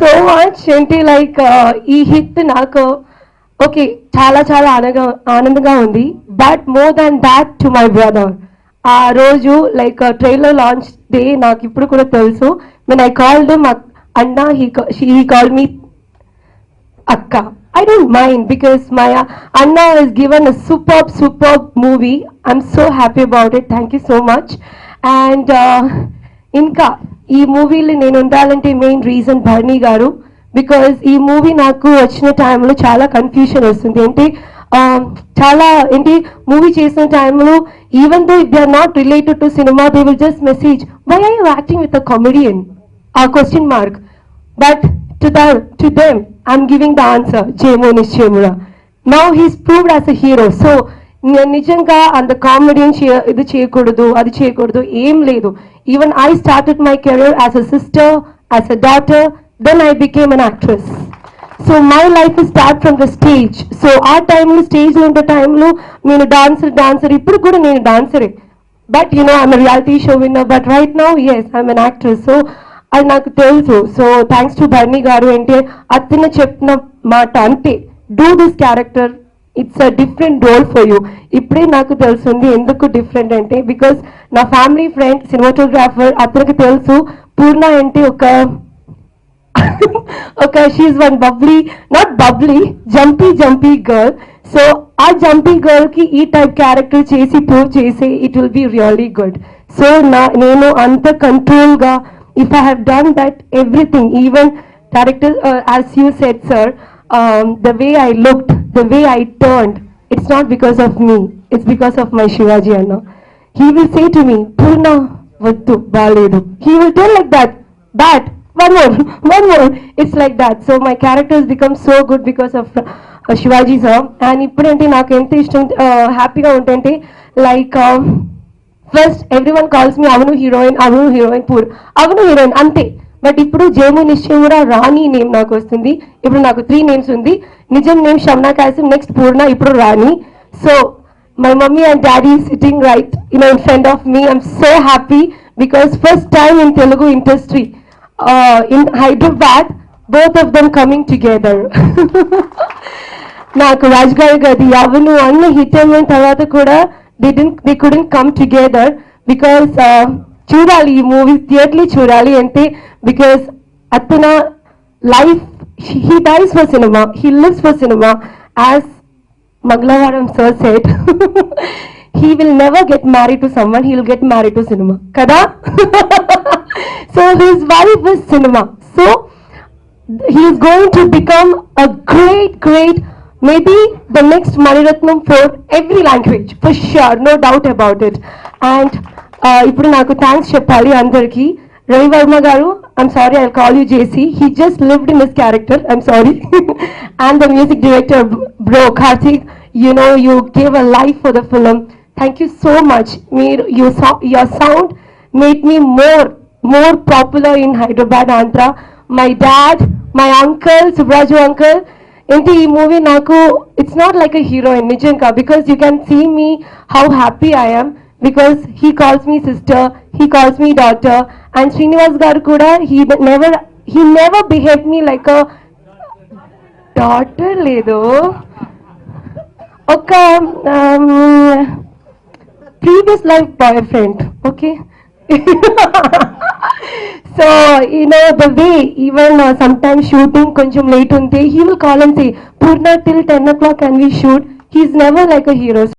So much ఏంటి like ఈ hit నాకు ఓకే చాలా చాలా ఆనందంగా ఉంది. But more than that to my brother, ఆ రోజు లైక్ ట్రైలర్ లాంచ్ డే నాకు ఇప్పుడు కూడా తెలుసు. వెన్ ఐ కాల్డ్ అన్నా, he called me akka. I don't mind because my Anna has given a superb movie. I'm so happy about it. Thank you so much. And ఇంకా ఈ మూవీలో నేను ఉండాలంటే main reason Bharani garu. Because ఈ movie నాకు వచ్చిన టైంలో చాలా కన్ఫ్యూషన్ వస్తుంది. ఏంటి చాలా ఏంటి మూవీ చేసిన టైంలో even though they are not related to cinema, they will just message why are you acting with a comedian, ఆ question mark. But to them I'm giving the answer, Jemu Nishchemura. Now he's proved as a hero. So నిజంగా అంత comedian ఇది చేయకూడదు అది చేయకూడదు ఏం లేదు. Even I started my career as a sister, as a daughter, then I became an actress. So my life start from the stage. So ఆ టైంలో స్టేజ్లో ఉండే టైంలో నేను డాన్సర్ ఇప్పుడు కూడా నేను డాన్సరే. But I'm reality show winner. But right now yes I'm an actress. So అది నాకు తెలుసు. So thanks to Bharani garu. అంటే అతను చెప్పిన మాట అంటే do this character, it's a different role for you. ఇప్పుడే నాకు తెలుస్తుంది ఎందుకు డిఫరెంట్ అంటే, బికాస్ నా ఫ్యామిలీ ఫ్రెండ్ సినిమాటోగ్రాఫర్ అతనికి తెలుసు పూర్ణ అంటే ఒక she one not bubbly jumpy girl. So ఆ జంపీ గర్ల్ కి ఈ టైప్ క్యారెక్టర్ చేసి ప్రూవ్ చేసి it will be really good. So నేను అంత కంట్రోల్ గా, if I have done that everything, even director, as you said sir, the way I looked, the way I turned, it's not because of me, it's because of my Shivaji Anna. He will say to me, Purna vattu baledu, he will tell like that one more, it's like that. So my characters become so good because of Shivaji sir. And ippudante naaku enta ishtam happy ga untante like first everyone calls me అవును heroine అవును heroine అంతే. But ఇప్పుడు జేము నిశ్చయమురా రాణి name నాకు వస్తుంది. ఇప్పుడు నాకు 3 names ఉంది. నిజం నేమ్ షమ్నా కాసిం, నెక్స్ట్ పూర్ణ, ఇప్పుడు Rani. So my mummy and daddy sitting right in front of me. I'm so happy because first time in Telugu industry in Hyderabad both of them coming together. నాకు రాజ్గారి గది అవును అన్ని హిట్ అయిన తర్వాత కూడా they couldn't come together because చూడాలి ఈ movie థియేటర్లీ చూడాలి అంటే, బికాస్ అతన life he dies for cinema, he lives for cinema. As Maglavaram sir said, he will never get married to someone, he will get married to cinema kada. So his wife is cinema. So he is going to become a great maybe the next Maniratnam for every language, for sure, no doubt about it. And ఇప్పుడు నాకు thanks చెప్పాలి అందరికి. రవి వర్మ గారు, I'm sorry, I call you JC, he just lived in his character, I'm sorry. And the music director bro Karthik, you gave a life for the film. Thank you so much. Your sound made me more popular in Hyderabad, Andhra. My dad, my uncle, Subraju uncle, ఏంటి ఈ movie నాకు it's not like a heroine నిజంగా, because you can see me how happy I am because he calls me sister, he calls me daughter. And Srinivas garu కూడా he never behave me like a daughter, లేదు ఒక previous life boyfriend. Okay. So the way even sometimes shooting koncham late unte, he will call and say Purna till 10 o'clock can we shoot. He's never like a hero.